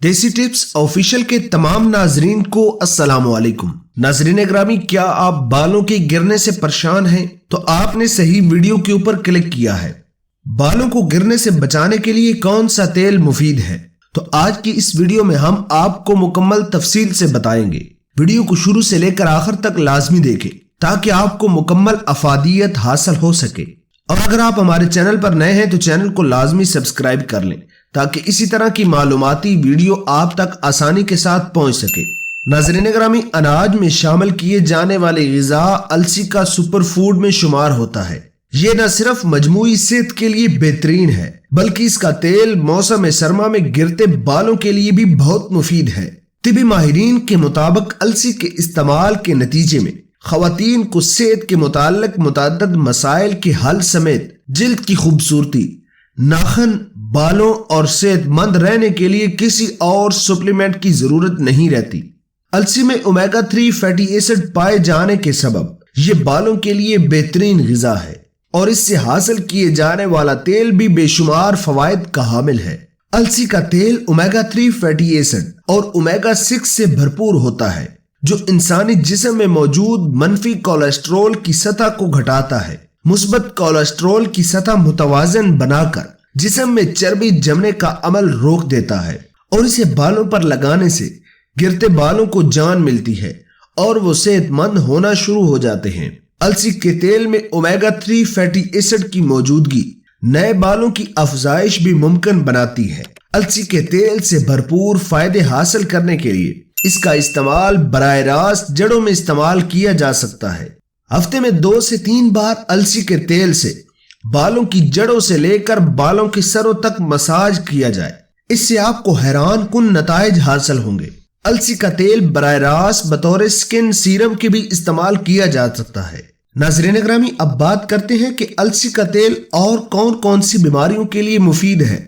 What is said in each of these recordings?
دیسی tips official کے تمام ناظرین کو السلام علیکم۔ ناظرین اکرامی، کیا آپ بالوں کے گرنے سے پریشان ہیں تو آپ نے صحیح ویڈیو کے اوپر کلک کیا ہے۔ بالوں کو گرنے سے بچانے کے لیے کون سا تیل مفید ہے، تو آج کی اس ویڈیو میں ہم آپ کو مکمل تفصیل سے بتائیں گے۔ ویڈیو کو شروع سے لے کر آخر تک لازمی دیکھیں تاکہ آپ کو مکمل افادیت حاصل ہو سکے، اور اگر آپ ہمارے چینل پر نئے ہیں تو چینل کو لازمی سبسکرائب کر لیں تاکہ اسی طرح کی معلوماتی ویڈیو آپ تک آسانی کے ساتھ پہنچ سکے۔ ناظرین گرامی، اناج میں شامل کیے جانے والے غذا السی کا سپر فوڈ میں شمار ہوتا ہے۔ یہ نہ صرف مجموعی صحت کے لیے بہترین ہے بلکہ اس کا تیل موسم سرما میں گرتے بالوں کے لیے بھی بہت مفید ہے۔ طبی ماہرین کے مطابق السی کے استعمال کے نتیجے میں خواتین کو صحت کے متعلق متعدد مسائل کے حل سمیت جلد کی خوبصورتی، ناخن، بالوں اور صحت مند رہنے کے لیے کسی اور سپلیمنٹ کی ضرورت نہیں رہتی۔ السی میں اومیگا 3 فیٹی ایسڈ پائے جانے کے سبب یہ بالوں کے لیے بہترین غذا ہے، اور اس سے حاصل کیے جانے والا تیل بھی بے شمار فوائد کا حامل ہے۔ السی کا تیل اومیگا 3 فیٹی ایسڈ اور اومیگا 6 سے بھرپور ہوتا ہے، جو انسانی جسم میں موجود منفی کولیسٹرول کی سطح کو گھٹاتا ہے۔ مثبت کولیسٹرول کی سطح متوازن بنا کر جسم میں چربی جمنے کا عمل روک دیتا ہے، اور اسے بالوں پر لگانے سے گرتے بالوں کو جان ملتی ہے اور وہ صحت مند ہونا شروع ہو جاتے ہیں۔ السی کے تیل میں اومیگا 3 فیٹی ایسڈ کی موجودگی نئے بالوں کی افزائش بھی ممکن بناتی ہے۔ السی کے تیل سے بھرپور فائدے حاصل کرنے کے لیے اس کا استعمال براہ راست جڑوں میں استعمال کیا جا سکتا ہے۔ ہفتے میں 2 سے 3 بار السی کے تیل سے بالوں کی جڑوں سے لے کر بالوں کے سروں تک مساج کیا جائے، اس سے آپ کو حیران کن نتائج حاصل ہوں گے۔ السی کا تیل براہ راست بطور سکن سیرم کے بھی استعمال کیا جا سکتا ہے۔ ناظرین اکرامی، اب بات کرتے ہیں کہ السی کا تیل اور کون کون سی بیماریوں کے لیے مفید ہے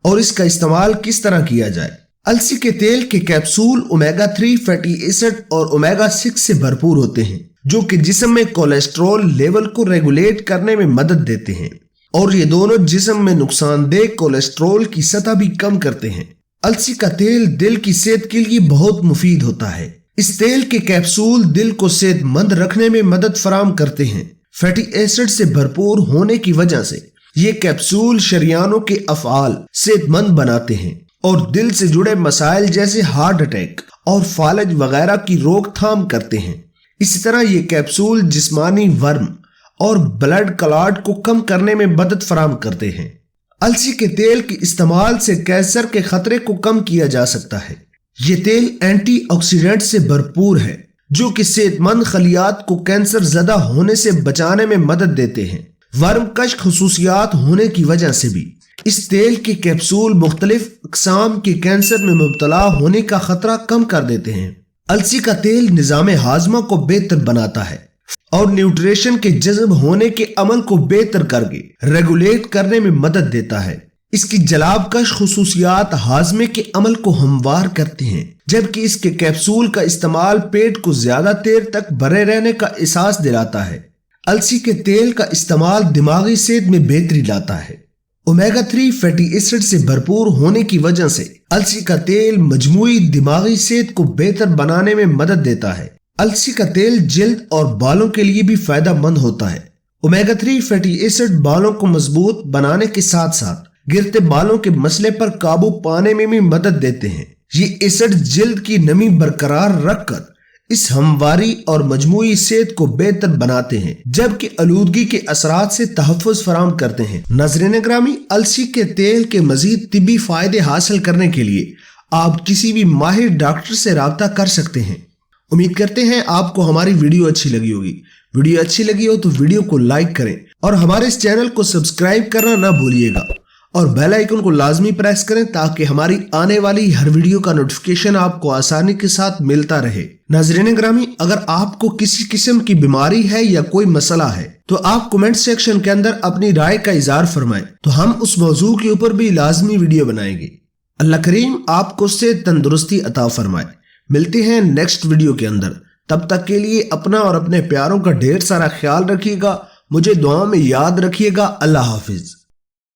اور اس کا استعمال کس طرح کیا جائے۔ السی کے تیل کے کیپسول اومیگا 3 فیٹی ایسڈ اور اومیگا 6 سے بھرپور ہوتے ہیں، جو کہ جسم میں کولیسٹرول لیول کو ریگولیٹ کرنے میں مدد دیتے ہیں، اور یہ دونوں جسم میں نقصان دہ کولیسٹرول کی سطح بھی کم کرتے ہیں۔ السی کا تیل دل کی صحت کے لیے بہت مفید ہوتا ہے۔ اس تیل کے کیپسول دل کو صحت مند رکھنے میں مدد فراہم کرتے ہیں۔ فیٹی ایسڈ سے بھرپور ہونے کی وجہ سے یہ کیپسول شریانوں کے افعال صحت مند بناتے ہیں اور دل سے جڑے مسائل جیسے ہارٹ اٹیک اور فالج وغیرہ کی روک تھام کرتے ہیں۔ اسی طرح یہ کیپسول جسمانی ورم اور بلڈ کلاٹ کو کم کرنے میں مدد فراہم کرتے ہیں۔ السی کے تیل کے استعمال سے کینسر کے خطرے کو کم کیا جا سکتا ہے۔ یہ تیل اینٹی آکسیڈنٹ سے بھرپور ہے، جو کہ صحت مند خلیات کو کینسر زدہ ہونے سے بچانے میں مدد دیتے ہیں۔ ورم کش خصوصیات ہونے کی وجہ سے بھی اس تیل کے کیپسول مختلف اقسام کے کینسر میں مبتلا ہونے کا خطرہ کم کر دیتے ہیں۔ السی کا تیل نظام ہاضمہ کو بہتر بناتا ہے اور نیوٹریشن کے جذب ہونے کے عمل کو بہتر کر کے ریگولیٹ کرنے میں مدد دیتا ہے۔ اس کی جلاب کش خصوصیات ہاضمے کے عمل کو ہموار کرتے ہیں، جبکہ اس کے کیپسول کا استعمال پیٹ کو زیادہ دیر تک بھرے رہنے کا احساس دلاتا ہے۔ السی کے تیل کا استعمال دماغی صحت میں بہتری لاتا ہے۔ اومیگا 3 فیٹی ایسڈ سے بھرپور ہونے کی وجہ سے السی کا تیل مجموعی دماغی صحت کو بہتر بنانے میں مدد دیتا ہے۔ السی کا تیل جلد اور بالوں کے لیے بھی فائدہ مند ہوتا ہے۔ اومیگا 3 فیٹی ایسڈ بالوں کو مضبوط بنانے کے ساتھ ساتھ گرتے بالوں کے مسئلے پر قابو پانے میں بھی مدد دیتے ہیں۔ یہ ایسڈ جلد کی نمی برقرار رکھ کر اس ہمواری اور مجموعی صحت کو بہتر بناتے ہیں، جبکہ آلودگی کے اثرات سے تحفظ فراہم کرتے ہیں۔ ناظرین گرامی، السی کے تیل کے مزید طبی فائدے حاصل کرنے کے لیے آپ کسی بھی ماہر ڈاکٹر سے رابطہ کر سکتے ہیں۔ امید کرتے ہیں آپ کو ہماری ویڈیو اچھی لگی ہوگی۔ ویڈیو اچھی لگی ہو تو ویڈیو کو لائک کریں اور ہمارے اس چینل کو سبسکرائب کرنا نہ بھولیے گا، اور بیل آئیکن کو لازمی پریس کریں تاکہ ہماری آنے والی ہر ویڈیو کا نوٹیفیکیشن آپ کو آسانی کے ساتھ ملتا رہے۔ ناظرین گرامی، اگر آپ کو کسی قسم کی بیماری ہے یا کوئی مسئلہ ہے تو آپ کمنٹ سیکشن کے اندر اپنی رائے کا اظہار فرمائیں، تو ہم اس موضوع کے اوپر بھی لازمی ویڈیو بنائیں گے۔ اللہ کریم آپ کو سے تندرستی عطا فرمائے۔ ملتے ہیں نیکسٹ ویڈیو کے اندر، تب تک کے لیے اپنا اور اپنے پیاروں کا ڈھیر سارا خیال رکھیے گا۔ مجھے دعا میں یاد رکھیے گا۔ اللہ حافظ۔